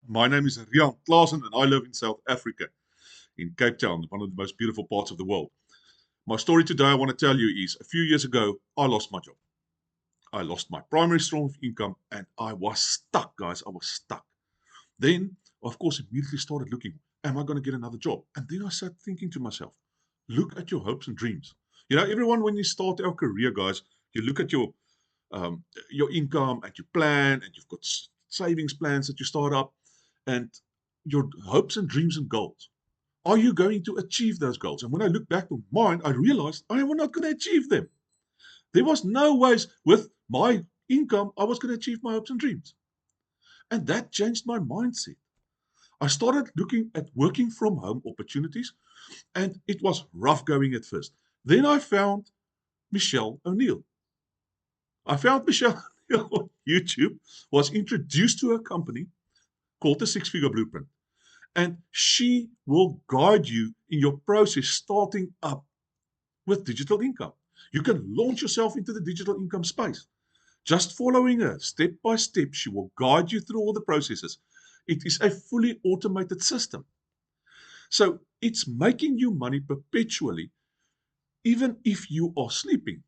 My name is Rian Klaasen and I live in South Africa, in Cape Town, one of the most beautiful parts of the world. My story today I want to tell you is a few years ago, I lost my job. I lost my primary source of income and I was stuck, guys. I was stuck. Then, of course, immediately started looking, am I going to get another job? And then I sat thinking to myself, look at your hopes and dreams. Everyone, when you start our career, guys, you look at your income and you plan and you've got savings plans that you start up and your hopes and dreams and goals. Are you going to achieve those goals? And when I look back on mine, I realized I am not going to achieve them. There was no ways with my income I was going to achieve my hopes and dreams. And that changed my mindset. I started looking at working from home opportunities, and it was rough going at first. Then I found Michelle O'Neill. I found Michelle O'Neill on YouTube, was introduced to a company called the Six Figure Blueprint. And she will guide you in your process starting up with digital income. You can launch yourself into the digital income space. Just following her step by step, she will guide you through all the processes. It is a fully automated system. So it's making you money perpetually, even if you are sleeping.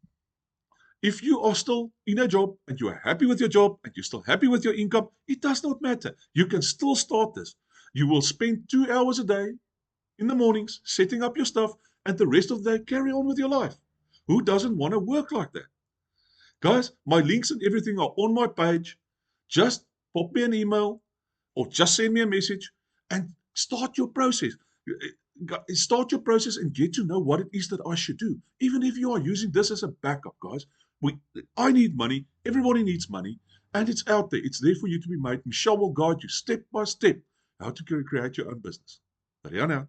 If you are still in a job and you are happy with your job and you're still happy with your income, it does not matter. You can still start this. You will spend 2 hours a day in the mornings setting up your stuff and the rest of the day carry on with your life. Who doesn't want to work like that? Guys, my links and everything are on my page. Just pop me an email or just send me a message and start your process. Start your process and get to know what it is that I should do. Even if you are using this as a backup, guys, we, I need money. Everybody needs money. And it's out there. It's there for you to be made. Michelle will guide you step by step how to create your own business. Rihanna.